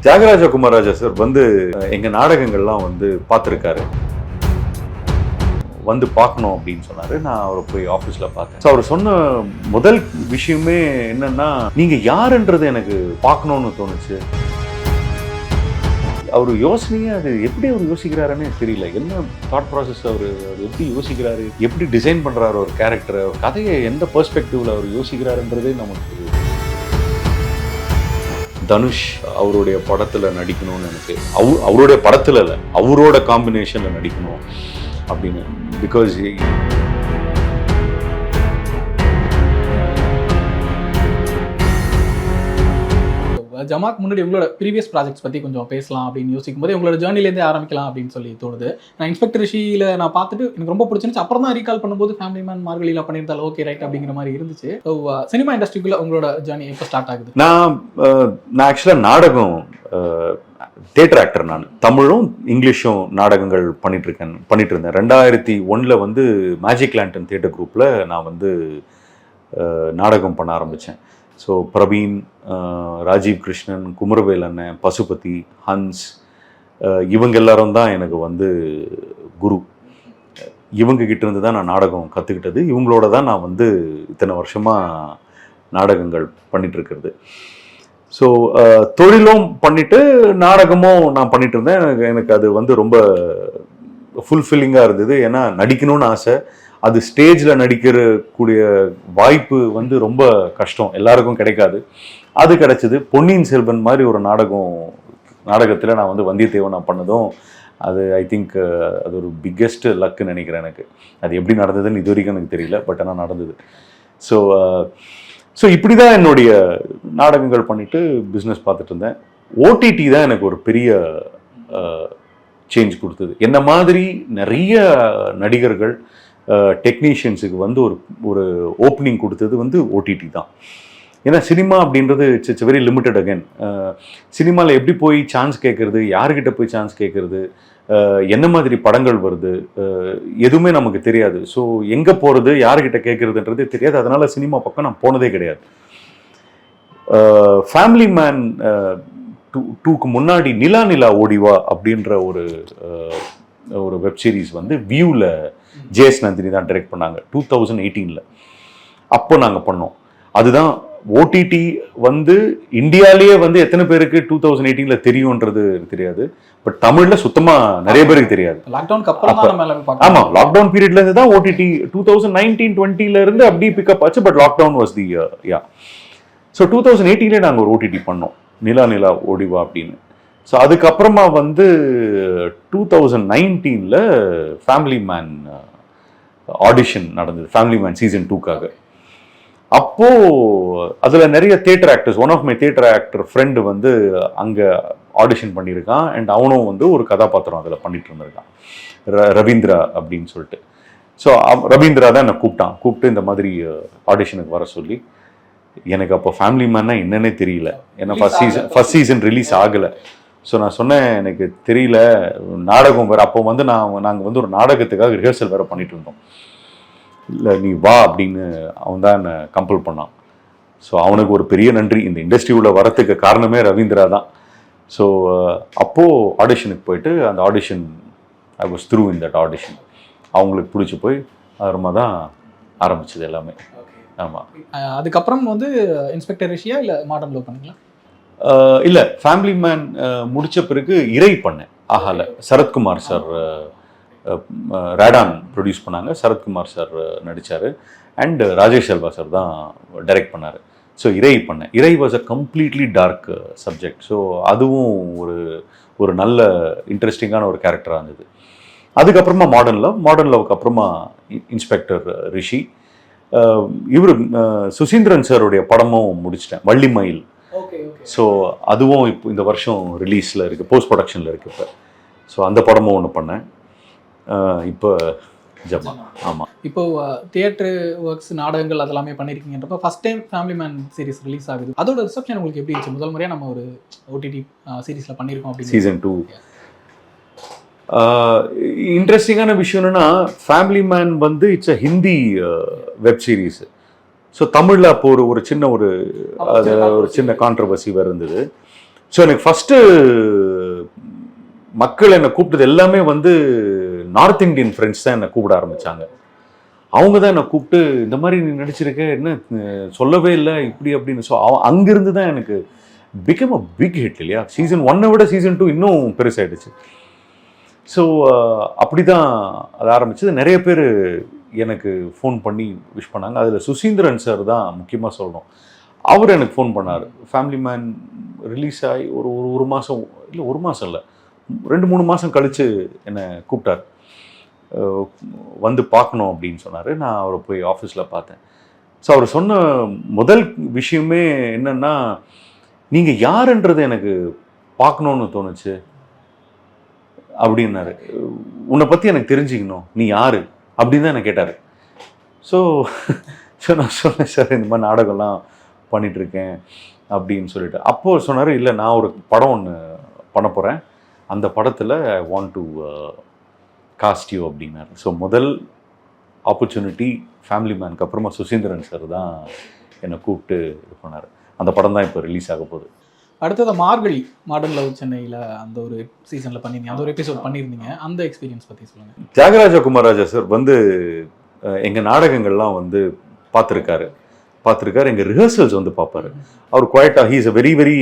Thyagaraja Kumararaja sir வந்து எங்க நாடகங்கள்லாம் வந்து பார்த்துருக்காரு, வந்து பார்க்கணும் அப்படின்னு சொன்னாரு. நான் அவரை போய் ஆஃபீஸில் பார்த்தேன். ஸோ அவர் சொன்ன முதல் விஷயமே என்னன்னா, நீங்க யாருன்றது எனக்கு பார்க்கணும்னு தோணுச்சு. அவர் யோசனையே அது எப்படி அவர் யோசிக்கிறாருன்னு தெரியல. என்ன தாட் ப்ராசஸ் அவர் எப்படி யோசிக்கிறாரு, எப்படி டிசைன் பண்றாரு ஒரு கேரக்டரை, கதையை எந்த பெர்ஸ்பெக்டிவ்ல அவர் யோசிக்கிறாருன்றதே நமக்கு. தனுஷ் அவருடைய படத்துல நடிக்கணும்னு எனக்கு, அவருடைய படத்துல இல்லை, அவரோட காம்பினேஷன்ல நடிக்கணும் அப்படின்னு. பிகாஸ் ஜமாக் முன்னாடி உங்களோட ப்ரீவியஸ் ப்ராஜெக்ட்ஸ் பற்றி கொஞ்சம் பேசலாம் அப்படின்னு யோசிக்கும் போது உங்களோட ஜேர்னிலேருந்தே ஆரம்பிக்கலாம் அப்படின்னு சொல்லி தோணுது. நான் இன்ஸ்பெக்டர் ரிஷியில் நான் பார்த்துட்டு எனக்கு ரொம்ப பிடிச்சிருந்துச்சு. அப்புறம் தான் ரீகால் பண்ணும்போது ஃபேமிலி மேன் மார்கழியில் பண்ணியிருந்தாலும் ஓகே ரைட் அப்படிங்கிற மாதிரி இருந்துச்சு. ஸோ சினிமா இண்டஸ்ட்ரிக்குள்ள உங்களோட ஜேர்னி எப்போ ஸ்டார்ட் ஆகுது? நான் ஆக்சுவலாக நாடகம் தியேட்டர் ஆக்டர். நான் தமிழும் இங்கிலீஷும் நாடகங்கள் பண்ணிட்டு இருந்தேன். 2001 வந்து மேஜிக் லேண்டன் தியேட்டர் குரூப்பில் நான் வந்து நாடகம் பண்ண ஆரம்பித்தேன். ஸோ பிரவீன், ராஜீவ் கிருஷ்ணன், குமரவேல் அண்ணன், பசுபதி, ஹன்ஸ், இவங்க எல்லாரும் தான் எனக்கு வந்து குரு. இவங்க கிட்ட இருந்து தான் நான் நாடகம் கற்றுக்கிட்டது. இவங்களோட தான் நான் வந்து இத்தனை வருஷமாக நாடகங்கள் பண்ணிட்டு இருக்கிறது. ஸோ தொழிலும் பண்ணிட்டு நாடகமும் நான் பண்ணிட்டு இருந்தேன். எனக்கு அது வந்து ரொம்ப ஃபுல்ஃபில்லிங்காக இருந்தது. ஏன்னா நடிக்கணும்னு ஆசை. அது ஸ்டேஜில் நடிக்கக்கூடிய வாய்ப்பு வந்து ரொம்ப கஷ்டம், எல்லாருக்கும் கிடைக்காது. அது கிடைச்சிது. பொன்னியின் செல்வன் மாதிரி ஒரு நாடகத்தில் நான் வந்து வந்தியத்தேவன் நான் பண்ணதும் அது ஐ திங்க் அது ஒரு பிக்கெஸ்ட் லக்குன்னு நினைக்கிறேன். எனக்கு அது எப்படி நடந்ததுன்னு இது வரைக்கும் எனக்கு தெரியல, பட் ஆனால் நடந்தது. ஸோ இப்படி தான் என்னுடைய நாடகங்கள் பண்ணிட்டு பிஸ்னஸ் பார்த்துட்டு இருந்தேன். ஓடிடி தான் எனக்கு ஒரு பெரிய சேஞ்ச் கொடுத்தது. என்ன மாதிரி நிறைய நடிகர்கள் டெக்னீஷியன்ஸுக்கு வந்து ஒரு ஓப்பனிங் கொடுத்தது வந்து ஓடிடி தான். ஏன்னா சினிமா அப்படின்றது இட்ஸ் வெரி லிமிட்டட். அகேன் சினிமாவில் எப்படி போய் சான்ஸ் கேட்குறது, யார்கிட்ட போய் சான்ஸ் கேட்குறது, என்ன மாதிரி படங்கள் வருது, எதுவுமே நமக்கு தெரியாது. ஸோ எங்கே போகிறது, யார்கிட்ட கேட்குறதுன்றதே தெரியாது. அதனால் சினிமா பக்கம் நான் போனதே கிடையாது. ஃபேமிலி மேன் 2க்கு முன்னாடி நிலா ஓடிவா அப்படின்ற ஒரு வெப் சீரிஸ் வந்து வியூவில் ஜேஎஸ் நந்தினி தான் டைரக்ட் பண்ணாங்க 2018. அப்போ நாங்கள் பண்ணோம். அதுதான் ஓடிடி வந்து இந்தியாலேயே வந்து எத்தனை பேருக்கு 2018 தெரியும்ன்றது தெரியாது. பட் தமிழ்ல சுத்தமா நிறைய பேருக்கு தெரியாது. ஆமா, லாக்டவுன் பீரியட்ல இருந்து தான் ஓடிடி 2019-20 இருந்து அப்படி பிக்கப் ஆச்சு. But lockdown was the yeah. So 2018 நாங்கள் ஒரு ஓடிடி பண்ணோம், நிலா ஓடிவா அப்படின்னு. ஸோ அதுக்கப்புறமா வந்து 2019 ஃபேமிலி மேன் ஆடிஷன் நடந்தது, ஃபேமிலி மேன் சீசன் 2க்காக. அப்போது அதில் நிறைய theatre actors, one of my theatre actor friend வந்து அங்கே ஆடிஷன் பண்ணியிருக்கான். அண்ட் அவனும் வந்து ஒரு கதாபாத்திரம் அதில் பண்ணிட்டு இருந்திருக்கான், ரவீந்திரா அப்படின்னு சொல்லிட்டு. ஸோ ரவீந்திரா தான் என்னை கூப்பிட்டு இந்த மாதிரி ஆடிஷனுக்கு வர சொல்லி. எனக்கு அப்போ ஃபேமிலி மேன்னா என்னன்னே தெரியல. ஏன்னா ஃபர்ஸ்ட் சீசன் ரிலீஸ் ஆகலை. ஸோ நான் சொன்னேன் எனக்கு தெரியல, நாடகம் வேறு. அப்போ வந்து நாங்கள் வந்து ஒரு நாடகத்துக்காக ரிஹர்சல் வேறு பண்ணிட்டு இருந்தோம். இல்லை நீ வா அப்படின்னு அவன் தான் என்னை கம்பல் பண்ணான். ஸோ அவனுக்கு ஒரு பெரிய நன்றி. இந்த இண்டஸ்ட்ரியுள்ள வரத்துக்கு காரணமே ரவீந்திரா தான். ஸோ அப்போது ஆடிஷனுக்கு போயிட்டு அந்த audition I was through in that audition. அவங்களுக்கு பிடிச்சி போய் அப்புறமா தான் ஆரம்பிச்சது எல்லாமே. ஆமாம். அதுக்கப்புறம் வந்து இன்ஸ்பெக்டர் ரிஷியா இல்லை மாடர்ன் லவ் பண்ணீங்களா? இல்லை, ஃபேமிலி மேன் முடித்த பிறகு இறை பண்ணேன். ஆஹால சரத்குமார் சார் ரேடான் ப்ரொடியூஸ் பண்ணாங்க. சரத்குமார் சார் நடித்தார். அண்ட் ராஜேஷ் செல்வா சார் தான் டைரக்ட் பண்ணார். ஸோ இறை பண்ணேன். Irai was a completely dark subject. So அதுவும் ஒரு நல்ல இன்ட்ரெஸ்டிங்கான ஒரு கேரக்டராக இருந்தது. அதுக்கப்புறமா மாடர்ன் லவ்க்கு அப்புறமா இன்ஸ்பெக்டர் ரிஷி. இவர் சுசீந்திரன் சாருடைய படமும் முடிச்சிட்டேன், வள்ளிமயில். ஸோ அதுவும் இப்போ இந்த வருஷம் ரிலீஸில் இருக்குது, போஸ்ட் ப்ரொடக்ஷனில் இருக்குது இப்போ. ஸோ அந்த படமும் ஒன்று பண்ணேன். இப்போ ஜமா. ஆமாம். இப்போ தியேட்டரு ஒர்க்ஸ், நாடகங்கள் அதெல்லாமே பண்ணியிருக்கீங்கன்றப்ப first time family man series release ஆகுது. அதோட ரிசப்ஷன் உங்களுக்கு எப்படி இருந்துச்சு? முதல் முறையாக நம்ம ஒரு ஓடிடி சீரீஸில் பண்ணியிருக்கோம் அப்படி. சீசன் 2 இன்ட்ரெஸ்டிங்கான விஷயம் என்னன்னா, ஃபேமிலி மேன் வந்து it's a Hindi web series. So தமிழில் அப்போ ஒரு சின்ன கான்ட்ரவர்சி இருந்தது. ஸோ எனக்கு ஃபஸ்ட்டு மக்கள் என்னை கூப்பிட்டது எல்லாமே வந்து நார்த் இந்தியன் ஃப்ரெண்ட்ஸ் தான் என்னை கூப்பிட ஆரம்பித்தாங்க. அவங்க தான் என்னை கூப்பிட்டு இந்த மாதிரி நீ நடிச்சிருக்க, என்ன சொல்லவே இல்லை இப்படி அப்படின்னு. ஸோ அங்கிருந்து தான் எனக்கு பிகம் அ பிக் ஹிட் இல்லையா. சீசன் 1 விட சீசன் 2 இன்னும் பெருசாகிடுச்சு. ஸோ அப்படி தான் அது ஆரம்பிச்சது. நிறைய பேர் எனக்கு ஃபோன் பண்ணி விஷ் பண்ணாங்க. அதில் சுசீந்திரன் சார் தான் முக்கியமாக சொல்லணும். அவர் எனக்கு ஃபோன் பண்ணார். ஃபேமிலி மேன் ரிலீஸ் ஆகி ஒரு மாதம் இல்லை, ஒரு மாதம் இல்லை, 2-3 மாதம் கழித்து என்னை கூப்பிட்டார். வந்து பார்க்கணும் அப்படின்னு சொன்னார். நான் அவரை போய் ஆஃபீஸில் பார்த்தேன். ஸோ அவர் சொன்ன முதல் விஷயமே என்னென்னா, நீங்கள் யாருன்றது எனக்கு பார்க்கணுன்னு தோணுச்சு அப்படின்னாரு. உன்னை பற்றி எனக்கு தெரிஞ்சுக்கணும், நீ யார் அப்படின்னு தான் என்னை கேட்டார். ஸோ நான் சொன்னேன், சார் இந்த மாதிரி நாடகம்லாம் பண்ணிகிட்ருக்கேன் அப்படின்னு சொல்லிட்டு. அப்போது சொன்னார், இல்லை நான் ஒரு படம் ஒன்று பண்ண போகிறேன், அந்த படத்தில் ஐ வாண்ட் டு காஸ்ட் யூ அப்படின்னாரு. ஸோ முதல் ஆப்பர்ச்சுனிட்டி ஃபேமிலி மேனுக்கு அப்புறமா சுசீந்திரன் சார் தான் என்னை கூப்பிட்டு இது பண்ணார். அந்த படம் தான் இப்போ ரிலீஸ் ஆக போகுது. அடுத்தது மார்கழி மாடர்ன் லவ் சென்னையில் அந்த ஒரு சீசனில் பண்ணியிருந்தீங்க, அந்த ஒரு எபிசோட் பண்ணியிருந்தீங்க, அந்த எக்ஸ்பீரியன்ஸ் பற்றி சொல்லுங்கள். தியாகராஜ குமாரராஜா சார் வந்து எங்கள் நாடகங்கள்லாம் வந்து பார்த்துருக்காரு. எங்கள் ரிஹர்சல்ஸ் வந்து பார்ப்பார். அவர் குவாய்ட்டாக, he is a very very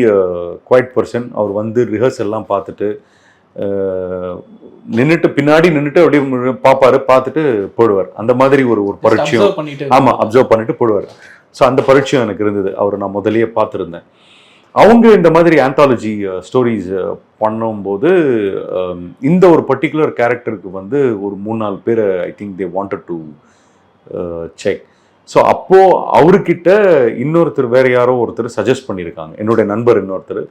quiet person. அவர் வந்து ரிஹர்சல்லாம் பார்த்துட்டு நின்றுட்டு பின்னாடி நின்றுட்டு அப்படியே பார்த்துட்டு போடுவார். அந்த மாதிரி ஒரு பரிச்சயம். ஆமாம், அப்சர்வ் பண்ணிட்டு போடுவார். ஸோ அந்த பரிச்சயம் எனக்கு இருந்தது. அவர் நான் முதலியே பார்த்துருந்தேன். அவங்க இந்த மாதிரி ஆந்தாலஜி ஸ்டோரிஸ் பண்ணும்போது இந்த ஒரு பர்டிகுலர் கேரக்டருக்கு வந்து ஒரு 3-4 பேர் I think they wanted to check. So அப்போது அவர்கிட்ட இன்னொருத்தர், வேறு யாரோ ஒருத்தர் சஜஸ்ட் பண்ணியிருக்காங்க, என்னுடைய நண்பர் இன்னொருத்தர்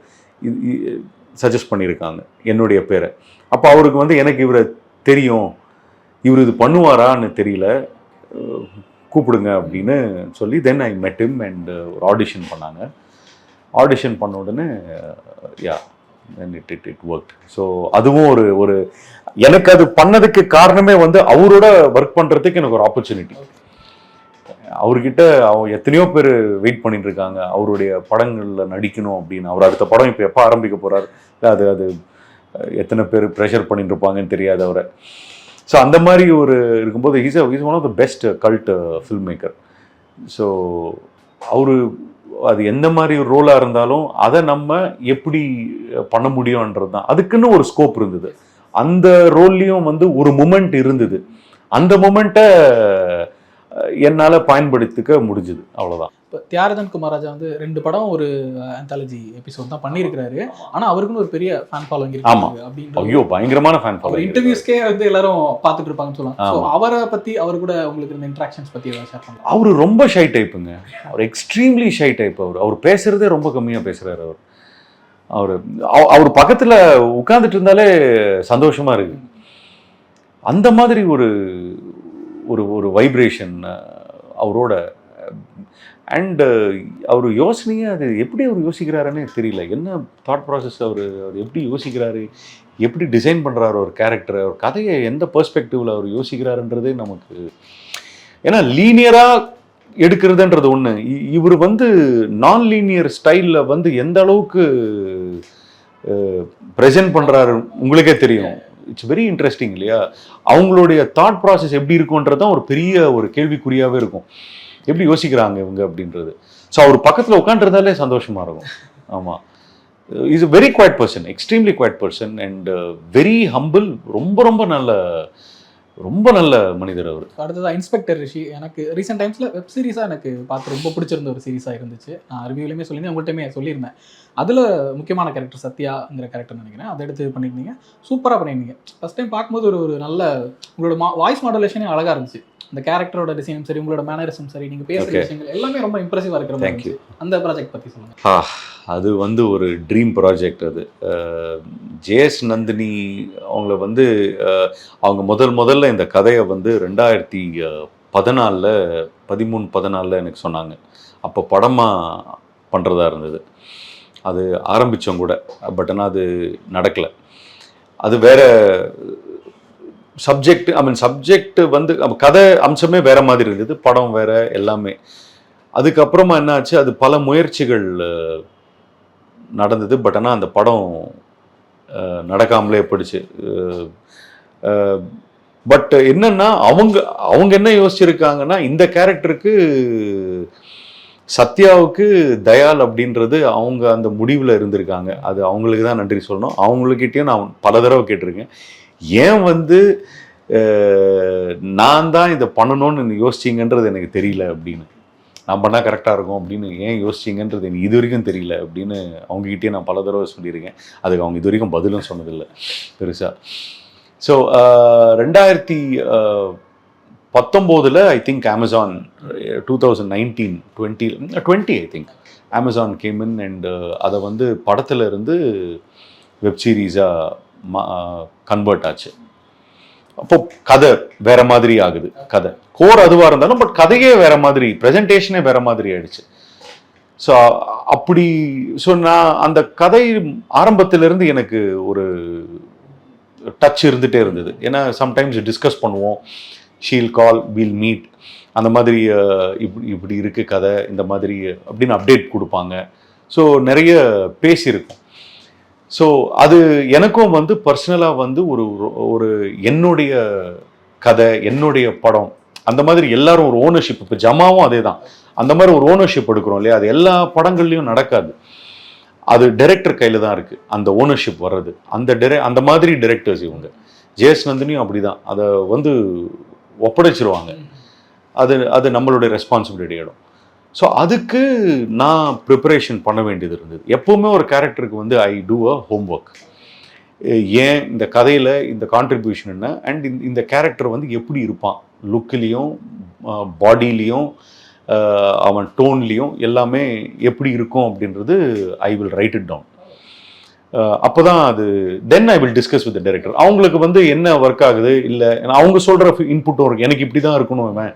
சஜஸ்ட் பண்ணியிருக்காங்க என்னுடைய பேரை. அப்போ அவருக்கு வந்து எனக்கு இவரை தெரியும், இவர் இது பண்ணுவாரான்னு தெரியல, கூப்பிடுங்க அப்படின்னு சொல்லி தென் ஐ மெட் ஹிம் அண்ட் ஒரு ஆடிஷன் பண்ணாங்க. ஆடிஷன் பண்ண உடனே யா இட் ஒர்க்ட். ஸோ அதுவும் ஒரு எனக்கு அது பண்ணதுக்கு காரணமே வந்து அவரோட ஒர்க் பண்ணுறதுக்கு எனக்கு ஒரு ஆப்பர்ச்சுனிட்டி. அவர்கிட்ட எத்தனையோ பேர் வெயிட் பண்ணிட்டு இருக்காங்க அவருடைய படங்களில் நடிக்கணும் அப்படின்னு. அவர் அடுத்த படம் இப்போ எப்போ ஆரம்பிக்க போகிறார், அது எத்தனை பேர் ப்ரெஷர் பண்ணிட்டு இருப்பாங்கன்னு தெரியாது அவரை. ஸோ அந்த மாதிரி ஒரு இருக்கும்போது is one of the best cult film maker. So அவர் அது எந்த மாதிரி ஒரு ரோலாக இருந்தாலும் அதை நம்ம எப்படி பண்ண முடியும்ன்றது தான். அதுக்குன்னு ஒரு ஸ்கோப் இருந்தது. அந்த ரோல்லையும் வந்து ஒரு மொமெண்ட் இருந்தது. அந்த மொமெண்ட்டை என்னால் பயன்படுத்திக்க முடிஞ்சுது, அவ்வளோதான். இப்போ தியாகராஜன் குமாரராஜா வந்து 2 படம் ஒரு ஆந்தாலஜி எபிசோட் தான் பண்ணியிருக்கிறாரு. ஆனால் அவருக்குன்னு ஒரு பெரிய ஃபேன் ஃபாலோவிங் இருக்கு. ஆமாம், ஐயோ பயங்கரமான ஃபேன் ஃபாலோவிங். இன்டர்வியூஸ்க்கே வந்து எல்லாரும் பார்த்துட்டு இருப்பாங்கன்னு சொல்லலாம். அவரை பற்றி, அவர் கூட உங்களுக்கு இருந்த இன்ட்ராக்ஷன்ஸ் பற்றி ஏதாவது ஷேர் பண்ணலாம். அவர் ரொம்ப ஷை டைப்புங்க. அவர் எக்ஸ்ட்ரீம்லி ஷை டைப். அவர் பேசுகிறதே ரொம்ப கம்மியாக பேசுகிறாரு. அவர் பக்கத்தில் உட்காந்துட்டு இருந்தாலே சந்தோஷமாக இருக்கு. அந்த மாதிரி ஒரு ஒரு வைப்ரேஷன் அவரோட. அண்டு அவர் யோசனையே அது எப்படி அவர் யோசிக்கிறாருன்னு தெரியல. என்ன தாட் ப்ராசஸ் அவர் எப்படி யோசிக்கிறாரு, எப்படி டிசைன் பண்ணுறாரு ஒரு கேரக்டரை, ஒரு கதையை எந்த பெர்ஸ்பெக்டிவில் அவர் யோசிக்கிறாருன்றதே நமக்கு. ஏன்னா லீனியராக எடுக்கிறதுன்றது ஒன்று, இவர் வந்து நான் லீனியர் ஸ்டைலில் வந்து எந்த அளவுக்கு ப்ரெசென்ட் பண்ணுறாரு உங்களுக்கே தெரியும். இட்ஸ் வெரி இன்ட்ரெஸ்டிங் இல்லையா. அவங்களுடைய தாட் ப்ராசஸ் எப்படி இருக்குன்றது தான் ஒரு பெரிய ஒரு கேள்விக்குறியாகவே இருக்கும். எப்படி யோசிக்கிறாங்க இவங்க அப்படின்றது. ஸோ அவர் பக்கத்தில் உட்காந்துருந்தாலே சந்தோஷமாக இருக்கும். ஆமாம், is a very quiet person, extremely quiet person and very humble. ரொம்ப நல்ல மனிதர் அவர். அடுத்ததான் இன்ஸ்பெக்டர் ரிஷி. எனக்கு ரீசெண்ட் டைம்ஸில் வெப் சீரிஸாக எனக்கு பார்த்து ரொம்ப பிடிச்சிருந்த ஒரு சீரிஸாக இருந்துச்சு. நான் ரிவ்யூலையுமே சொல்லியிருந்தேன், உங்கள்கிட்டயுமே சொல்லியிருந்தேன். அதில் முக்கியமான கேரக்டர் சத்யாங்கிற கேரக்டர் நினைக்கிறேன், அதை எடுத்து பண்ணியிருந்தீங்க, சூப்பராக பண்ணியிருந்தீங்க. ஃபஸ்ட் டைம் பார்க்கும்போது ஒரு நல்ல உங்களோட வாய்ஸ் மாடுலேஷனே அழகாக இருந்துச்சு. இந்த கேரக்டரோட டிசைனும் சரி, உங்களோட மேனரிசம் சரி, நீங்கள் பேசுகிற விஷயங்கள் எல்லாமே ரொம்ப இம்ப்ரெசிவாக இருக்கிற மாதிரி. அந்த ப்ராஜெக்ட் பற்றி சொல்லுங்கள். அது வந்து ஒரு ட்ரீம் ப்ராஜெக்ட். அது ஜேஎஸ் நந்தினி அவங்கள வந்து அவங்க முதல்ல இந்த கதையை வந்து 2013-14 எனக்கு சொன்னாங்க. அப்போ படமாக பண்ணுறதா இருந்தது. அது ஆரம்பித்தோம் கூட, பட் ஆனால் அது நடக்கலை. அது வேறு சப்ஜெக்ட் வந்து கதை அம்சமே வேற மாதிரி இருந்தது, படம் வேற, எல்லாமே. அதுக்கப்புறமா என்னாச்சு, அது பல முயற்சிகள் நடந்தது. பட் ஆனால் அந்த படம் நடக்காமலே போயிடுச்சு. பட் என்னன்னா அவங்க என்ன யோசிச்சிருக்காங்கன்னா, இந்த கேரக்டருக்கு சத்யாவுக்கு தயால் அப்படின்றது அவங்க அந்த முடிவில் இருந்திருக்காங்க. அது அவங்களுக்கு தான் நன்றி சொல்லணும். அவங்கக்கிட்டையும் நான் பல தடவை கேட்டிருக்கேன், ஏன் வந்து நான் தான் இதை பண்ணணும்னு யோசிச்சிங்கன்றது எனக்கு தெரியல அப்படின்னு. நான் பண்ணால் கரெக்டாக இருக்கும் அப்படின்னு ஏன் யோசிச்சிங்கன்றது எனக்கு இது வரைக்கும் தெரியல அப்படின்னு அவங்ககிட்டயே நான் பல தடவை சொல்லியிருக்கேன். அதுக்கு அவங்க இது வரைக்கும் பதிலும் சொன்னதில்லை பெருசாக. So 2019 I think Amazon 2019 I think Amazon game in and அதை வந்து படத்தில் இருந்து வெப் சீரீஸாக கன்வெர்ட் ஆச்சு. அப்போ கதை வேற மாதிரி ஆகுது. கதை கோர் அதுவாக இருந்தாலும் பட் கதையே வேற மாதிரி, ப்ரெசன்டேஷனே வேற மாதிரி ஆயிடுச்சு. ஸோ அப்படி நான் அந்த கதை ஆரம்பத்திலிருந்து எனக்கு ஒரு டச் இருந்துகிட்டே இருந்தது. ஏன்னா சம்டைம்ஸ் டிஸ்கஸ் பண்ணுவோம், ஷீல் கால், வீல் மீட், அந்த மாதிரி இப்படி இருக்குது கதை இந்த மாதிரி அப்படின்னு அப்டேட் கொடுப்பாங்க. ஸோ நிறைய பேசியிருக்கோம். ஸோ அது எனக்கும் வந்து பர்சனலாக வந்து ஒரு என்னுடைய கதை, என்னுடைய படம், அந்த மாதிரி எல்லாரும் ஒரு ஓனர்ஷிப். இப்போ ஜமாவும் அதே தான், அந்த மாதிரி ஒரு ஓனர்ஷிப் எடுக்கிறோம் இல்லையா? அது எல்லா படங்கள்லையும் நடக்காது. அது டைரக்டர் கையில் தான் இருக்குது அந்த ஓனர்ஷிப் வர்றது. அந்த மாதிரி டைரக்டர்ஸ் இவங்க. ஜேஎஸ் நந்தினியும் அப்படி தான், அதை வந்து ஒப்படைச்சிருவாங்க. அது நம்மளுடைய ரெஸ்பான்சிபிலிட்டி ஆகிடும். ஸோ அதுக்கு நான் ப்ரிப்பரேஷன் பண்ண வேண்டியது இருந்தது. எப்போவுமே ஒரு கேரக்டருக்கு வந்து ஐ டூ அ ஹோம்ஒர்க். ஏன் இந்த கதையில் இந்த கான்ட்ரிபியூஷன் என்ன, அண்ட் இந்த கேரக்டர் வந்து எப்படி இருப்பான், லுக்லேயும் பாடியிலையும் அவன் டோன்லேயும் எல்லாமே எப்படி இருக்கும் அப்படின்றது I will write it down. அப்போ தான் அது then I will discuss with director. அவங்களுக்கு வந்து என்ன ஒர்க் ஆகுது, இல்லை அவங்க சொல்கிற இன்புட்டும் இருக்குது, எனக்கு இப்படி தான் இருக்கணும் அவன்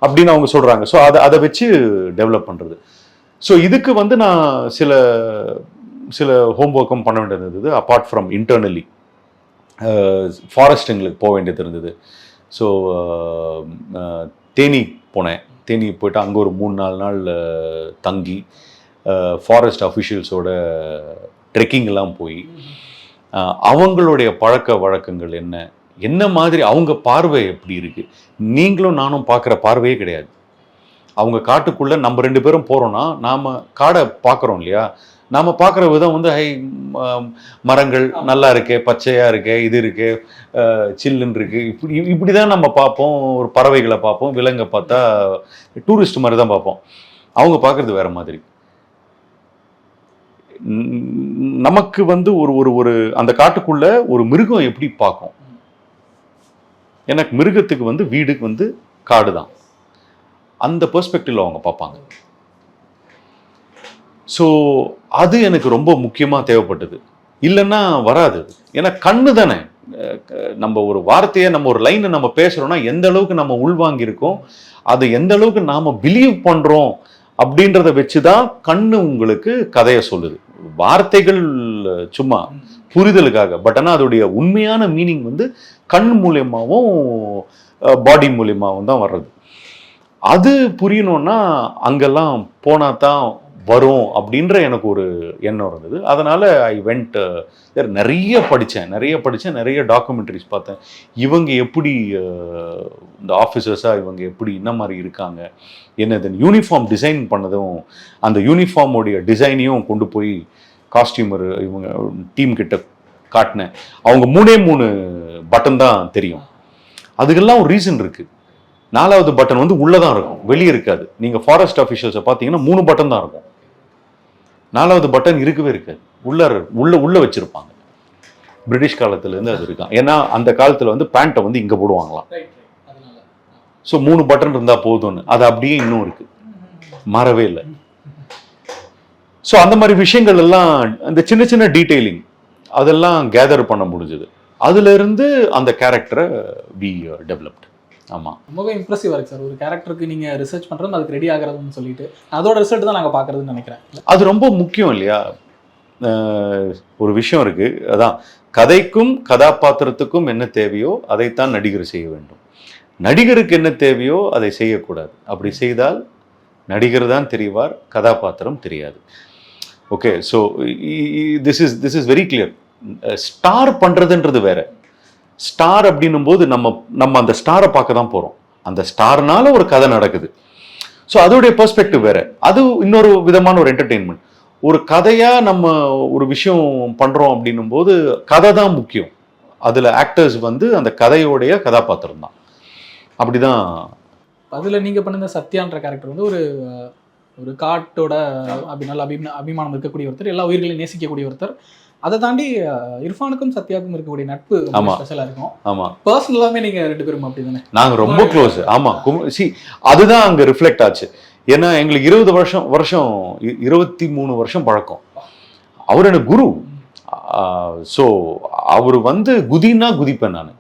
அப்படின்னு அவங்க சொல்கிறாங்க. ஸோ அதை வச்சு டெவலப் பண்ணுறது. ஸோ இதுக்கு வந்து நான் சில ஹோம்ஒர்க்கும் பண்ண வேண்டியது இருந்தது. அப்பார்ட் ஃப்ரம் இன்டர்னலி ஃபாரஸ்ட்டுங்களுக்கு போக வேண்டியது இருந்தது. ஸோ தேனி போனேன். தேனி போயிட்டு அங்கே ஒரு 3-4 நாள் தங்கி ஃபாரஸ்ட் அஃபிஷியல்ஸோட ட்ரெக்கிங்லாம் போய் அவங்களுடைய பழக்க வழக்கங்கள் என்ன மாதிரி, அவங்க பார்வை எப்படி இருக்குது, நீங்களும் நானும் பார்க்குற பார்வையே கிடையாது. அவங்க காட்டுக்குள்ளே நம்ம 2 பேரும் போகிறோன்னா நாம் காடை பார்க்குறோம் இல்லையா? நாம் பார்க்குற விதம் வந்து மரங்கள் நல்லா இருக்கே, பச்சையாக இருக்கே, இது இருக்கே, சில்லுன்னு இருக்குது, இப்படி தான் நம்ம பார்ப்போம். ஒரு பறவைகளை பார்ப்போம், விலங்கை பார்த்தா டூரிஸ்ட் மாதிரி தான் பார்ப்போம். அவங்க பார்க்குறது வேறு மாதிரி. நமக்கு வந்து ஒரு அந்த காட்டுக்குள்ள ஒரு மிருகம் எப்படி பார்க்கும், எனக்கு மிருகத்துக்கு வந்து வீடுக்கு வந்து காடு தான், அந்த பெர்ஸ்பெக்டிவ்ல அவங்க பார்ப்பாங்க. ஸோ அது எனக்கு ரொம்ப முக்கியமாக தேவைப்பட்டது. இல்லைன்னா வராது. ஏன்னா கண்ணு தானே, நம்ம ஒரு வார்த்தையை, நம்ம ஒரு லைனை நம்ம பேசுகிறோன்னா எந்த அளவுக்கு நம்ம உள்வாங்கியிருக்கோம், அது எந்த அளவுக்கு நாம் பிலீவ் பண்ணுறோம் அப்படின்றத வச்சு தான் கண்ணு உங்களுக்கு கதையை சொல்லுது. வார்த்தைகள் சும்மா புரிதலுக்காக, பட் ஆனால் அதோடைய உண்மையான மீனிங் வந்து கண் மூலியமாகவும் பாடி மூலியமாகவும் தான் வர்றது. அது புரியணும்னா அங்கெல்லாம் போனால் தான் வரும் அப்படின்ற எனக்கு ஒரு எண்ணம் இருந்தது. அதனால் ஐ வெண்ட், நிறைய படித்தேன், நிறைய டாக்குமெண்ட்ரிஸ் பார்த்தேன். இவங்க எப்படி இந்த ஆஃபீஸர்ஸாக இவங்க எப்படி என்ன மாதிரி இருக்காங்க, என்னது யூனிஃபார்ம் டிசைன் பண்ணதும், அந்த யூனிஃபார்மோடைய டிசைனையும் கொண்டு போய் காஸ்டியூமர் இவங்க டீம் கிட்ட காட்டினேன். அவங்க 3 பட்டன் தான் தெரியும். அதுக்கெல்லாம் ஒரு ரீசன் இருக்குது. 4வது பட்டன் வந்து உள்ளே தான் இருக்கும், வெளியே இருக்காது. நீங்கள் ஃபாரஸ்ட் ஆஃபீஷியல்ஸை பார்த்தீங்கன்னா 3 பட்டன் தான் இருக்கும், 4வது பட்டன் இருக்கவே இருக்காது. உள்ள வச்சிருப்பாங்க. பிரிட்டிஷ் காலத்துலேருந்து அது இருக்கான். ஏன்னா அந்த காலத்தில் வந்து பேண்ட்டை வந்து இங்கே போடுவாங்களாம். ஸோ 3 பட்டன் இருந்தால் போதும்னு, அது அப்படியே இன்னும் இருக்கு, மாறவே இல்லை. ஸோ அந்த மாதிரி விஷயங்கள் எல்லாம், அந்த சின்ன டீட்டெயிலிங் அதெல்லாம் கேதர் பண்ண முடிஞ்சது. அதுலேருந்து அந்த கேரக்டரை வி டெவலப்ட். ஆமாம், ரொம்பவே இம்ப்ரெசிவாக இருக்குது சார். ஒரு கேரக்டருக்கு நீங்கள் ரிசர்ச் பண்ணுறது, அதுக்கு ரெடி ஆகிறதுன்னு சொல்லிட்டு அதோட ரிசல்ட் தான் நாங்கள் பார்க்குறதுன்னு நினைக்கிறேன். அது ரொம்ப முக்கியம் இல்லையா? ஒரு விஷயம் இருக்குது, அதான் கதைக்கும் கதாபாத்திரத்துக்கும் என்ன தேவையோ அதைத்தான் நடிகர் செய்ய வேண்டும். நடிகருக்கு என்ன தேவையோ அதை செய்யக்கூடாது. அப்படி செய்தால் நடிகர் தான் தெரிவார், கதாபாத்திரம் தெரியாது. Okay, so this is very clear. Star பண்ணுறதுன்றது வேற. ஸ்டார் அப்படின்னும் போது நம்ம அந்த ஸ்டாரை பார்க்க தான் போகிறோம். அந்த ஸ்டார்னால ஒரு கதை நடக்குது. ஸோ அதோடைய பெர்ஸ்பெக்டிவ் வேற. அது இன்னொரு விதமான ஒரு என்டர்டெயின்மெண்ட். ஒரு கதையாக நம்ம ஒரு விஷயம் பண்ணுறோம் அப்படின்னும் போது கதை தான் முக்கியம். அதில் ஆக்டர்ஸ் வந்து அந்த கதையோடைய கதாபாத்திரம் தான். அப்படிதான். அதில் நீங்கள் பண்ணுற சத்யான்ற கேரக்டர் வந்து ஒரு காட்டோட நல்ல அபிமானம் இருக்கக்கூடிய ஒருத்தர், எல்லா உயிர்களையும் நேசிக்கக்கூடிய ஒருத்தர். அதை தாண்டி இர்ஃபானுக்கும் சத்யாவுக்கும் இருக்கக்கூடிய நட்பு ஸ்பெஷலாக இருக்கும். ஆமாம், பர்சனலாகவே நீங்கள் 2 பேரும் அப்படி தானே? நாங்கள் ரொம்ப க்ளோஸ். ஆமாம், அதுதான் அங்கே ரிஃப்ளெக்ட் ஆச்சு. ஏன்னா எங்களுக்கு 23 வருஷம் பழக்கம். அவர் எனக்கு குரு. ஸோ அவர் வந்து குதின்னா குதிப்பேன் நான்.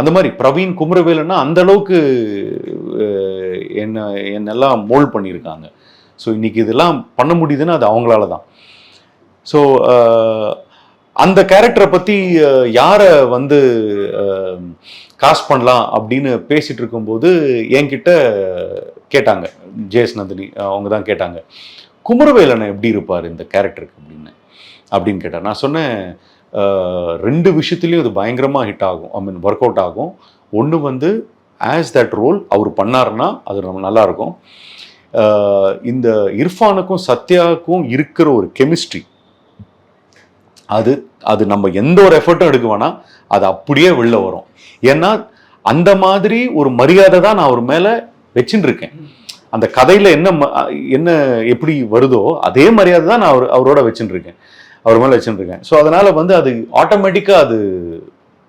அந்த மாதிரி பிரவீன் குமரவேலன்னா அந்த அளவுக்கு என்னெல்லாம் மோல்ட் பண்ணியிருக்காங்க. ஸோ இன்னைக்கு இதெல்லாம் பண்ண முடியுதுன்னா அது அவங்களால தான். ஸோ அந்த கேரக்டரை பற்றி யாரை வந்து காஸ்ட் பண்ணலாம் அப்படின்னு பேசிட்டு இருக்கும்போது என்கிட்ட கேட்டாங்க, ஜேஎஸ் நந்தினி அவங்க தான் கேட்டாங்க, குமரவேலனை எப்படி இருப்பார் இந்த கேரக்டருக்கு அப்படின்னு கேட்டார். நான் சொன்னேன், 2 விஷயத்துலையும் இது பயங்கரமாக ஹிட் ஆகும், ஒர்க் அவுட் ஆகும். ஒன்று வந்து ஆஸ் தட் ரோல் அவர் பண்ணார்னா அது ரொம்ப நல்லாயிருக்கும். இந்த இர்ஃபானுக்கும் சத்யாவுக்கும் இருக்கிற ஒரு கெமிஸ்ட்ரி, அது நம்ம எந்த ஒரு எஃபர்ட்டும் எடுக்க வேணாம், அது அப்படியே வெளில வரும். ஏன்னா அந்த மாதிரி ஒரு மரியாதை தான் நான் அவர் மேலே வச்சுட்டு இருக்கேன். அந்த கதையில் என்ன எப்படி வருதோ அதே மரியாதை தான் நான் அவரோட வச்சுட்டு இருக்கேன், அவர் மேலே வச்சுட்டு இருக்கேன். ஸோ அதனால வந்து அது ஆட்டோமேட்டிக்காக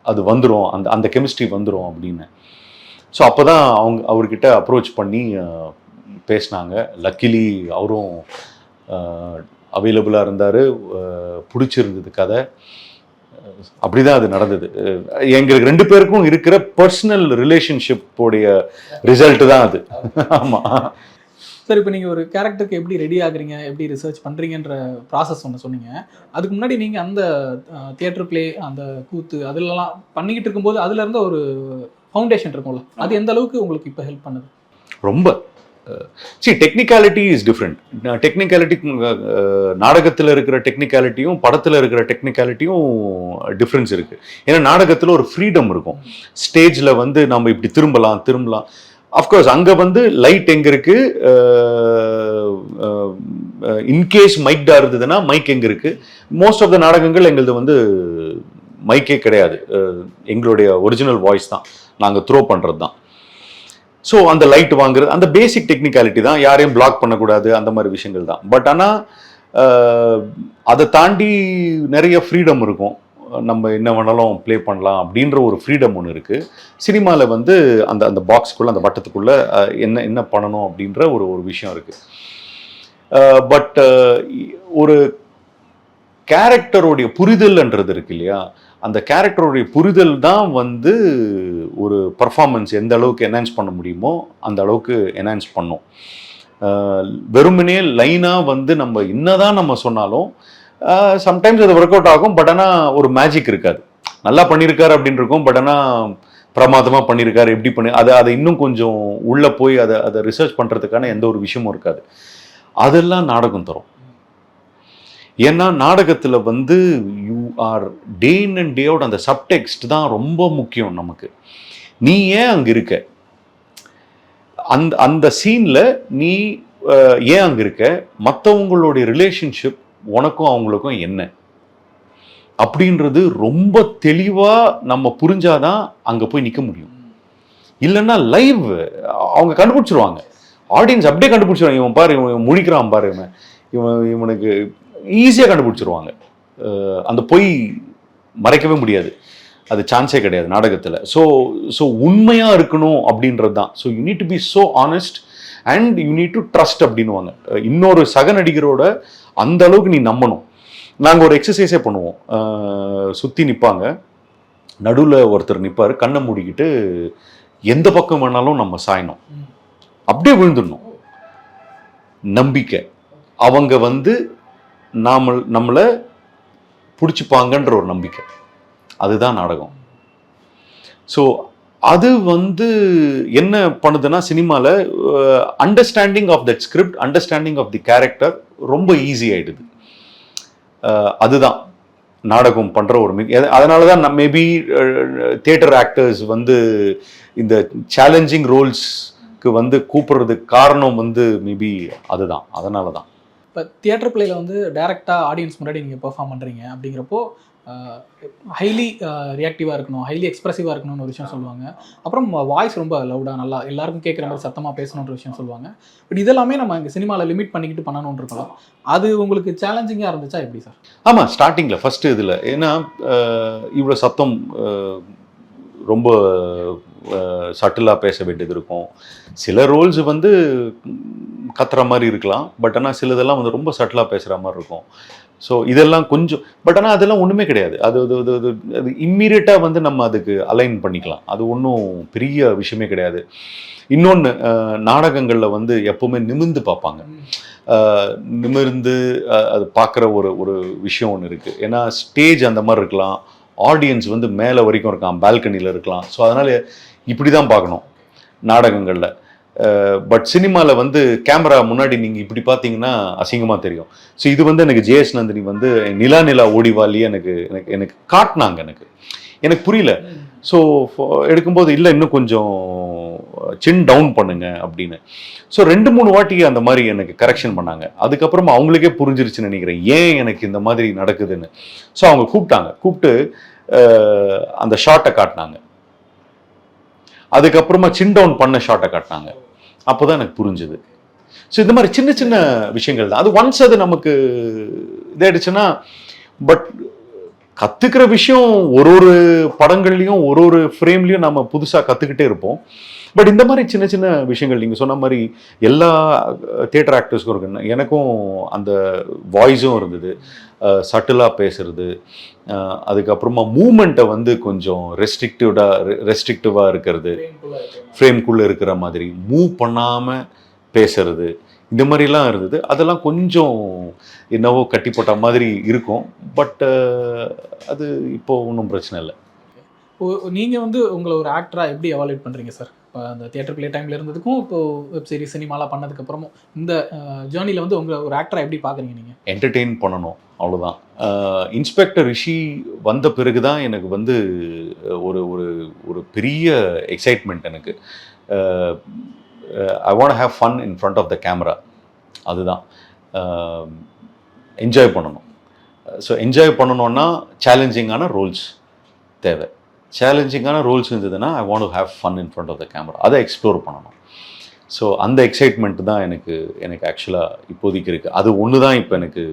அது வந்துடும், அந்த கெமிஸ்ட்ரி வந்துடும் அப்படின்னு. ஸோ அப்போ தான் அவர்கிட்ட அப்ரோச் பண்ணி பேசினாங்க. லக்கிலி அவரும் அவைலபிளாக இருந்தார், பிடிச்சிருந்தது கதை. அப்படிதான் அது நடந்தது. எங்களுக்கு 2 பேருக்கும் இருக்கிற பர்சனல் ரிலேஷன்ஷிப்போடைய ரிசல்ட் தான் அது. ஆமாம் சார், இப்போ நீங்கள் ஒரு கேரக்டருக்கு எப்படி ரெடி ஆகுறீங்க, எப்படி ரிசர்ச் பண்ணுறீங்கன்ற ப்ராசஸ் ஒன்று சொன்னீங்க. அதுக்கு முன்னாடி நீங்கள் அந்த தியேட்டர் பிளே, அந்த கூத்து அதிலலாம் பண்ணிக்கிட்டு இருக்கும்போது அதில் இருந்த ஒரு ஃபவுண்டேஷன் இருக்கும்ல, அது எந்த அளவுக்கு உங்களுக்கு இப்போ ஹெல்ப் பண்ணுது? ரொம்ப டெக்னிக்காலிட்டி இஸ் டிஃப்ரெண்ட். டெக்னிக்காலிட்டி நாடகத்தில் இருக்கிற டெக்னிக்காலிட்டியும் படத்தில் இருக்கிற டெக்னிக்காலிட்டியும் டிஃப்ரென்ஸ் இருக்குது. ஏன்னா நாடகத்தில் ஒரு ஃப்ரீடம் இருக்கும். ஸ்டேஜில் வந்து நம்ம இப்படி திரும்பலாம். அஃப்கோர்ஸ் அங்கே வந்து லைட் எங்கே இருக்குது, இன்கேஸ் மைக்டா இருந்ததுன்னா மைக் எங்கே இருக்குது. மோஸ்ட் ஆஃப் த நாடகங்கள் எங்களது வந்து மைக்கே கிடையாது, எங்களுடைய ஒரிஜினல் வாய்ஸ் தான் நாங்கள் த்ரோ பண்ணுறது தான். ஸோ அந்த லைட் வாங்குறது அந்த பேசிக் டெக்னிக்காலிட்டி தான், யாரையும் பிளாக் பண்ணக்கூடாது, அந்த மாதிரி விஷயங்கள் தான். பட் ஆனால் அதை தாண்டி நிறைய ஃப்ரீடம் இருக்கும், நம்ம என்ன வேணாலும் ப்ளே பண்ணலாம் அப்படின்ற ஒரு ஃப்ரீடம் ஒன்று இருக்குது. சினிமாவில் வந்து அந்த பாக்ஸ்க்குள்ளே, அந்த வட்டத்துக்குள்ளே என்ன பண்ணணும் அப்படின்ற ஒரு விஷயம் இருக்குது. பட் ஒரு கேரக்டருடைய புரிதல்ன்றது இருக்கு இல்லையா, அந்த கேரக்டருடைய புரிதல் தான் வந்து ஒரு பர்ஃபார்மன்ஸ் எந்த அளவுக்கு என்ஹான்ஸ் பண்ண முடியுமோ அந்த அளவுக்கு என்ஹான்ஸ் பண்ணும். வெறுமனே லைனாக வந்து நம்ம என்னதான் நம்ம சொன்னாலும் சம்டைம்ஸ் அது ஒர்க் அவுட் ஆகும். பட் ஆனால் ஒரு மேஜிக் இருக்காது. நல்லா பண்ணியிருக்காரு அப்படின்னு இருக்கும், பட் ஆனால் பிரமாதமாக பண்ணியிருக்காரு எப்படி அதை இன்னும் கொஞ்சம் உள்ளே போய் அதை ரிசர்ச் பண்ணுறதுக்கான எந்த ஒரு விஷயமும் இருக்காது. அதெல்லாம் நாடகம் தரும். ஏன்னா நாடகத்தில் வந்து you are day in and day out, அந்த சப்டெக்ஸ்ட் தான் ரொம்ப முக்கியம் நமக்கு. நீ ஏன் அங்கே இருக்க, அந்த சீனில் நீ ஏன் அங்கே இருக்க, மற்றவங்களுடைய ரிலேஷன்ஷிப் உனக்கும் அவங்களுக்கும் என்ன அப்படின்றது ரொம்ப தெளிவாக நம்ம புரிஞ்சாதான் அங்கே போய் நிற்க முடியும். இல்லைன்னா லைவ் அவங்க கண்டுபிடிச்சிருவாங்க, ஆடியன்ஸ் அப்படியே கண்டுபிடிச்சிருவாங்க. இவன் பாரு, இவன் முழிக்கிறான் பாரு, இவனுக்கு ஈஸியாக கண்டுபிடிச்சிருவாங்க. அந்த பொய் மறைக்கவே முடியாது, அது சான்ஸே கிடையாது நாடகத்தில். ஸோ உண்மையாக இருக்கணும் அப்படின்றது தான். So you need to be so honest and you need to trust அப்படின்னுவாங்க. இன்னொரு சக நடிகரோட அந்த அளவுக்கு நீ நம்பணும். நாங்கள் ஒரு எக்ஸசைஸே பண்ணுவோம். சுற்றி நிற்பாங்க, நடுவில் ஒருத்தர் நிற்பார், கண்ணை மூடிக்கிட்டு எந்த பக்கம் வேணாலும் நம்ம சாயணும், அப்படியே விழுந்துடணும். நம்பிக்கை, அவங்க வந்து நம்மளை பிடிச்சிப்பாங்கன்ற ஒரு நம்பிக்கை, அதுதான் நாடகம். ஸோ அது வந்து என்ன பண்ணுதுன்னா, சினிமாவில் understanding of that script, understanding of the character ரொம்ப ஈஸி ஆகிடுது. அதுதான் நாடகம் பண்ணுற ஒரு அதனால தான் மேபி தியேட்டர் ஆக்டர்ஸ் வந்து இந்த சேலஞ்சிங் ரோல்ஸ்க்கு வந்து கூப்பிடுறதுக்கு காரணம் வந்து மேபி அதுதான், அதனால தான். இப்போ தியேட்டர் பிளேயில் வந்து டைரெக்டாக ஆடியன்ஸ் முன்னாடி நீங்கள் பெர்ஃபார்ம் பண்ணுறீங்க அப்படிங்கிறப்போ ஹைலி ரியாக்டிவாக இருக்கணும், ஹைலி எக்ஸ்ப்ரெசிவாக இருக்கணும்னு ஒரு விஷயம் சொல்லுவாங்க. அப்புறம் வாய்ஸ் ரொம்ப லவுடாக நல்லா எல்லாருக்கும் கேட்குற மாதிரி சத்தமாக பேசணுன்ற விஷயம் சொல்லுவாங்க. பட் இதெல்லாமே நம்ம இங்கே சினிமாவில் லிமிட் பண்ணிக்கிட்டு பண்ணணும்னு இருக்கலாம். அது உங்களுக்கு சேலஞ்சிங்காக இருந்துச்சா எப்படி சார்? ஆமாம், ஸ்டார்டிங்கில் ஃபஸ்ட்டு இதில் ஏன்னா இவ்வளோ சத்தம் ரொம்ப சட்டிலாக பேச வேண்டியது இருக்கும். சில ரோல்ஸ் வந்து கத்துற மாதிரி இருக்கலாம், பட் ஆனால் சிலதெல்லாம் வந்து ரொம்ப சட்டிலாக பேசுகிற மாதிரி இருக்கும். ஸோ இதெல்லாம் கொஞ்சம், பட் ஆனால் அதெல்லாம் ஒன்றுமே கிடையாது. அது அது இம்மீடியட்டாக வந்து நம்ம அதுக்கு அலைன் பண்ணிக்கலாம். அது ஒன்றும் பெரிய விஷயமே கிடையாது. இன்னொன்று, நாடகங்களில் வந்து எப்போவுமே நிமிர்ந்து பார்ப்பாங்க. நிமிர்ந்து அது பார்க்குற ஒரு விஷயம் ஒன்று இருக்குது. ஏன்னா ஸ்டேஜ் அந்த மாதிரி இருக்கலாம், ஆடியன்ஸ் வந்து மேலே வரைக்கும் இருக்கலாம், பால்கனியில் இருக்கலாம். ஸோ அதனால் இப்படி தான் பார்க்கணும் நாடகங்களில். பட் சினிமாவில் வந்து கேமரா முன்னாடி நீங்கள் இப்படி பார்த்தீங்கன்னா அசிங்கமாக தெரியும். ஸோ இது வந்து எனக்கு ஜேஎஸ் நந்தினி வந்து நிலா ஓடிவாலியே எனக்கு காட்டினாங்க. எனக்கு புரியல. ஸோ எடுக்கும்போது இல்லை இன்னும் கொஞ்சம் சின் டவுன் பண்ணுங்க அப்படின்னு. ஸோ 2-3 வாட்டி அந்த மாதிரி எனக்கு கரெக்ஷன் பண்ணாங்க. அதுக்கப்புறமா அவங்களுக்கே புரிஞ்சிருச்சுன்னு நினைக்கிறேன் ஏன் எனக்கு இந்த மாதிரி நடக்குதுன்னு. ஸோ அவங்க கூப்பிட்டு அந்த ஷார்ட்டை காட்டினாங்க. அதுக்கப்புறமா சின் டவுன் பண்ண ஷார்ட்டை காட்டினாங்க. அப்போ தான் எனக்கு புரிஞ்சுது. ஸோ இந்த மாதிரி சின்ன சின்ன விஷயங்கள் தான். அது ஒன்ஸ் அது நமக்கு இதாயிடுச்சுன்னா, பட் கற்றுக்கிற விஷயம் ஒரு படங்கள்லையும் ஒரு ஃப்ரேம்லையும் நம்ம புதுசாக கற்றுக்கிட்டே இருப்போம். பட் இந்த மாதிரி சின்ன சின்ன விஷயங்கள் நீங்கள் சொன்ன மாதிரி எல்லா தியேட்டர் ஆக்டர்ஸ்க்கும் இருக்குன்னு எனக்கும் அந்த வாய்ஸும் இருந்தது. சட்டிலாக பேசுறது, அதுக்கப்புறமா மூமெண்ட்டை வந்து கொஞ்சம் ரெஸ்ட்ரிக்டிவாக இருக்கிறது, ஃப்ரேம்குள்ளே இருக்கிற மாதிரி மூவ் பண்ணாமல் பேசுறது, இந்த மாதிரிலாம் இருந்தது. அதெல்லாம் கொஞ்சம் என்னவோ கட்டி போட்ட மாதிரி இருக்கும். பட் அது இப்போது ஒன்றும் பிரச்சனை இல்லை. நீங்கள் வந்து உங்களை ஒரு ஆக்டராக எப்படி எவாலுவேட் பண்ணுறீங்க சார்? இப்போ அந்த தியேட்டர் பிளே டைமில் இருந்ததுக்கும் இப்போது வெப் சீரிஸ் சினிமாலாம் பண்ணதுக்கப்புறமும் இந்த ஜேர்னியில் வந்து உங்களை ஒரு ஆக்டராக எப்படி பார்க்குறீங்க நீங்கள்? என்டர்டெயின் பண்ணணும், அவ்வளோதான். இன்ஸ்பெக்டர் ரிஷி வந்த பிறகு தான் எனக்கு வந்து ஒரு பெரிய எக்ஸைட்மெண்ட் எனக்கு. I want have fun in front of the camera. அதுதான் என்ஜாய் பண்ணணும். ஸோ என்ஜாய் பண்ணணுன்னா சேலஞ்சிங்கான ரோல்ஸ் தேவை. சேலஞ்சிங்கான ரோல்ஸ் இருந்ததுன்னா I want to have fun in front of the camera. அதை எக்ஸ்ப்ளோர் பண்ணணும். ஸோ அந்த எக்ஸைட்மெண்ட் தான் எனக்கு ஆக்சுவலாக இப்போதைக்கு இருக்குது. அது ஒன்று தான் இப்போ எனக்கு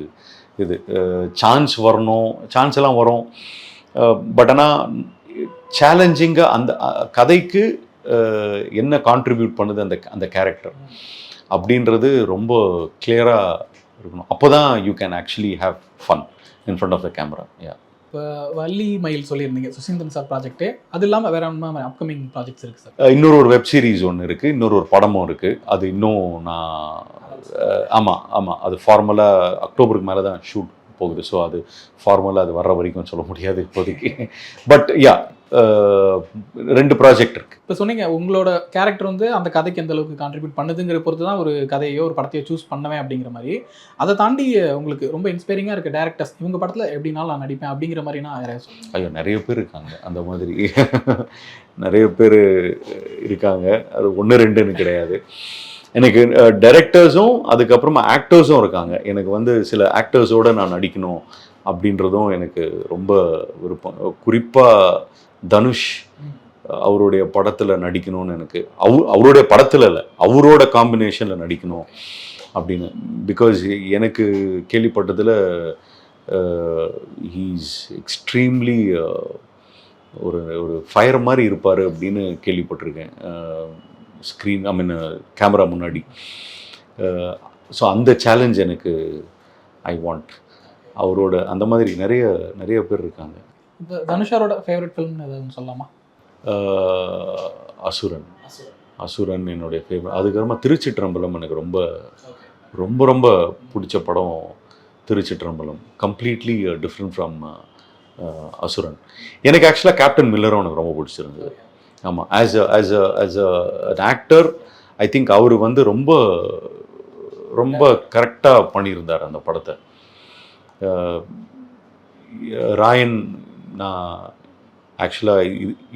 இது. சான்ஸ் வரணும், சான்ஸ் எல்லாம் வரும். பட் ஆனால் சேலஞ்சிங்காக அந்த கதைக்கு என்ன கான்ட்ரிபியூட் பண்ணுது அந்த கேரக்டர் அப்படின்றது ரொம்ப கிளியராக இருக்கணும். அப்போ தான் you can actually have fun in front of the camera. Yeah. இப்போ வள்ளி மயில் சொல்லியிருந்தீங்க, சுசீந்திரன் சார் ப்ராஜெக்ட்டு. அது இல்லாமல் வேற என்ன அப்கமிங் ப்ராஜெக்ட்ஸ் இருக்குது சார்? இன்னொரு வெப் சீரிஸ் ஒன்று இருக்குது, இன்னொரு படமும் இருக்குது. அது இன்னும் நான் ஆமாம் அது ஃபார்மலாக அக்டோபருக்கு மேலே தான் ஷூட் போகுது. ஸோ அது ஃபார்மலாக அது வர்ற வரைக்கும் சொல்ல முடியாது இப்போதைக்கு. பட் யா, 2 ப்ராஜெக்ட் இருக்குது. இப்போ சொன்னீங்க உங்களோட கேரக்டர் வந்து அந்த கதைக்கு எந்த அளவுக்கு கான்ட்ரிபியூட் பண்ணுதுங்கிற பொறுத்து தான் ஒரு கதையோ ஒரு படத்தையோ சூஸ் பண்ணுவேன் அப்படிங்கிற மாதிரி. அதை தாண்டி உங்களுக்கு ரொம்ப இன்ஸ்பைரிங்காக இருக்க டேரக்டர்ஸ், இவங்க படத்தில் எப்படினாலும் நான் நடிப்பேன் அப்படிங்கிற மாதிரினா யாராவது? ஐயோ, நிறைய பேர் இருக்காங்க அந்த மாதிரி. நிறைய பேர் இருக்காங்க. அது 1-2ன்னு கிடையாது. எனக்கு டைரக்டர்ஸும் அதுக்கப்புறமா ஆக்டர்ஸும் இருக்காங்க. எனக்கு வந்து சில ஆக்டர்ஸோடு நான் நடிக்கணும் அப்படின்றதும் எனக்கு ரொம்ப விருப்பம். குறிப்பாக தனுஷ் அவருடைய படத்தில் நடிக்கணும்னு எனக்கு, அவருடைய படத்தில் இல்லை, அவரோட காம்பினேஷனில் நடிக்கணும் அப்படின்னு. பிகாஸ் எனக்கு கேள்விப்பட்டதில் ஹீஸ் எக்ஸ்ட்ரீம்லி ஒரு ஃபயர் மாதிரி இருப்பார் அப்படின்னு கேள்விப்பட்டிருக்கேன் ஸ்க்ரீன், கேமரா முன்னாடி. ஸோ அந்த சேலஞ்ச் எனக்கு ஐ வாண்ட். அவரோட அந்த மாதிரி நிறைய பேர் இருக்காங்க. இப்போ தனுஷாரோட ஃபேவரட் ஃபிலிம் எதுவும் சொல்லலாமா? அசுரன் என்னுடைய ஃபேவரட். அதுக்கப்புறமா திருச்சிற்றம்பலம் எனக்கு ரொம்ப ரொம்ப ரொம்ப பிடிச்ச படம் திருச்சிற்றம்பலம். கம்ப்ளீட்லி டிஃப்ரெண்ட் ஃப்ரம் அசுரன். எனக்கு ஆக்சுவலாக கேப்டன் மில்லரும் எனக்கு ரொம்ப பிடிச்சிருந்தது. ஆமாம், as an actor I think அவர் வந்து ரொம்ப ரொம்ப கரெக்டாக பண்ணியிருந்தார் அந்த படத்தை. ராயன் நான் ஆக்சுவலாக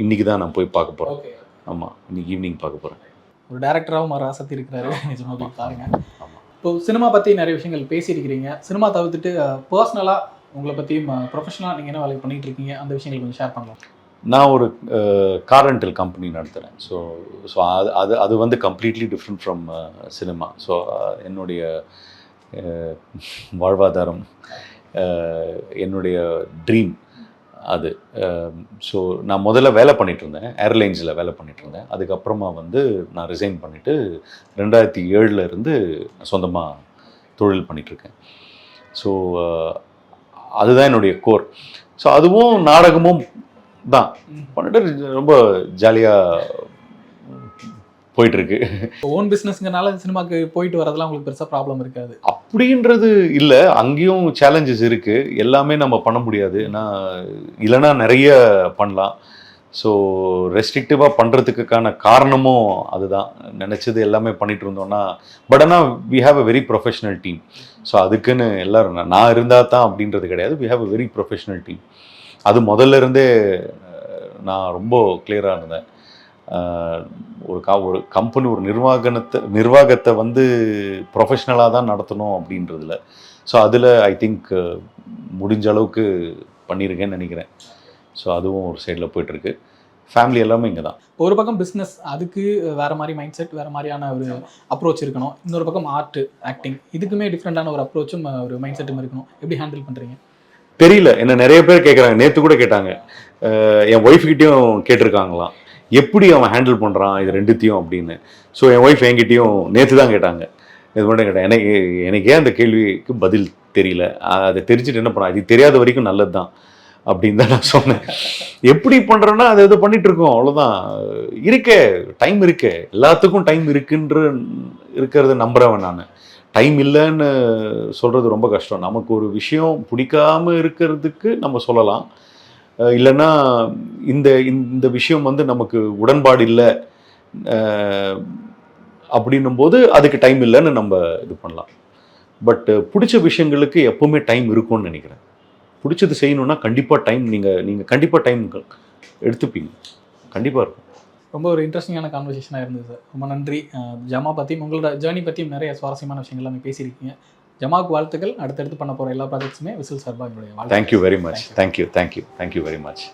இன்னைக்கு தான் நான் போய் பார்க்க போகிறேன். ஓகே. ஆமாம், இன்னைக்கு ஈவினிங் பார்க்க போகிறேன். ஒரு டேரக்டராகவும் மாற ஆசை இருக்கிறாரு. நிஜமாக போய் பாருங்க. ஆமாம். இப்போ சினிமா பற்றி நிறைய விஷயங்கள் பேசியிருக்கிறீங்க. சினிமா தவிர்த்துட்டு பர்சனலாக உங்களை பற்றியும் ப்ரொஃபஷனலாக நீங்கள் என்ன வேலை பண்ணிகிட்டு இருக்கீங்க, அந்த விஷயங்கள் கொஞ்சம் ஷேர் பண்ணலாம். நான் ஒரு கார் ரெண்டல் கம்பெனி நடத்துகிறேன். ஸோ ஸோ அது வந்து completely different from cinema. So என்னுடைய வாழ்வாதாரம், என்னுடைய ட்ரீம் அது. ஸோ நான் முதல்ல வேலை பண்ணிகிட்டு இருந்தேன், ஏர்லைன்ஸில் வேலை பண்ணிகிட்டு இருந்தேன். அதுக்கப்புறமா வந்து நான் ரிசைன் பண்ணிவிட்டு 2007 இருந்து சொந்தமாக தொழில் பண்ணிகிட்ருக்கேன். ஸோ அதுதான் என்னுடைய கோர். ஸோ அதுவும் நாடகமும் தான் பண்ணிட்டு ரொம்ப ஜாலியாக போயிட்டுருக்கு. ஓன் பிஸ்னஸ்ங்கிறனால சினிமாவுக்கு போயிட்டு வரதெல்லாம் உங்களுக்கு பெருசாக ப்ராப்ளம் இருக்காது அப்படின்றது இல்லை. அங்கேயும் சேலஞ்சஸ் இருக்குது. எல்லாமே நம்ம பண்ண முடியாது. இல்லைன்னா நிறைய பண்ணலாம். ஸோ ரெஸ்ட்ரிக்டிவாக பண்ணுறதுக்கான காரணமும் அதுதான். நினச்சது எல்லாமே பண்ணிட்டு இருந்தோம்னா, பட் ஆனால் we have a very professional team. So அதுக்குன்னு எல்லோரும் நான் இருந்தால் தான் அப்படின்றது கிடையாது. We have a very professional team. அது முதல்ல இருந்தே நான் ரொம்ப கிளியராக இருந்தேன். ஒரு கம்பெனி, ஒரு நிர்வாகத்தை வந்து ப்ரொஃபஷ்னலாக தான் நடத்தணும் அப்படின்றதுல. ஸோ அதில் ஐ திங்க் முடிஞ்ச அளவுக்கு பண்ணியிருக்கேன்னு நினைக்கிறேன். ஸோ அதுவும் ஒரு சைடில் போயிட்டுருக்கு. ஃபேமிலி எல்லாமே இங்கே தான். ஒரு பக்கம் பிஸ்னஸ், அதுக்கு வேறு மாதிரி மைண்ட் செட், வேறு மாதிரியான ஒரு அப்ரோச் இருக்கணும். இன்னொரு பக்கம் ஆர்ட், ஆக்டிங், இதுக்குமே டிஃப்ரெண்ட்டான ஒரு அப்ரோச்சும் ஒரு மைண்ட் செட்டும் இருக்கணும். எப்படி ஹேண்டில் பண்ணுறீங்க? தெரியல. என்ன நிறைய பேர் கேட்குறாங்க. நேற்று கூட கேட்டாங்க, என் ஒய்ஃப்கிட்டையும் கேட்டிருக்காங்களாம், எப்படி அவன் ஹேண்டில் பண்ணுறான் இது ரெண்டுத்தையும் அப்படின்னு. ஸோ என் ஒய்ஃப் என்கிட்டையும் நேற்று தான் கேட்டாங்க. இது மட்டும் கேட்டேன். எனக்கு ஏன் அந்த கேள்விக்கு பதில் தெரியல. அதை தெரிஞ்சுட்டு என்ன பண்ண, அது தெரியாத வரைக்கும் நல்லது தான் அப்படின்னு தான் நான் சொன்னேன். எப்படி பண்ணுறேன்னா அதை இது பண்ணிட்டு இருக்கோம், அவ்வளோதான். இருக்கே, டைம் இருக்கே, எல்லாத்துக்கும் டைம் இருக்கிறத நம்புகிறவன் நான். டைம் இல்லைன்னு சொல்கிறது ரொம்ப கஷ்டம். நமக்கு ஒரு விஷயம் பிடிக்காம இருக்கிறதுக்கு நம்ம சொல்லலாம். இல்லைன்னா இந்த விஷயம் வந்து நமக்கு உடன்பாடு இல்லை அப்படின்னும் போது அதுக்கு டைம் இல்லைன்னு நம்ம இது பண்ணலாம். பட் பிடிச்ச விஷயங்களுக்கு எப்போவுமே டைம் இருக்கும்னு நினைக்கிறேன். பிடிச்சது செய்யணுன்னா கண்டிப்பாக டைம் நீங்கள் கண்டிப்பாக டைம் எடுத்துப்பீங்க. கண்டிப்பாக இருக்கும். ரொம்ப ஒரு இன்ட்ரெஸ்டிங்கான கான்வர்சேஷனாக இருந்தது சார். ரொம்ப நன்றி. ஜமா பற்றியும் உங்களோட ஜேர்னி பற்றியும் நிறைய சுவாரஸ்யமான விஷயங்கள் எல்லாமே பேசியிருக்கீங்க. ஜமாவுக்கு வாழ்த்துக்கள். அடுத்தடுத்து பண்ண போகிற எல்லா ப்ராஜெக்ட்ஸுமே விசில் சார்பாக என்னுடைய வாழ்த்து. Thank you very much. Thank you very much.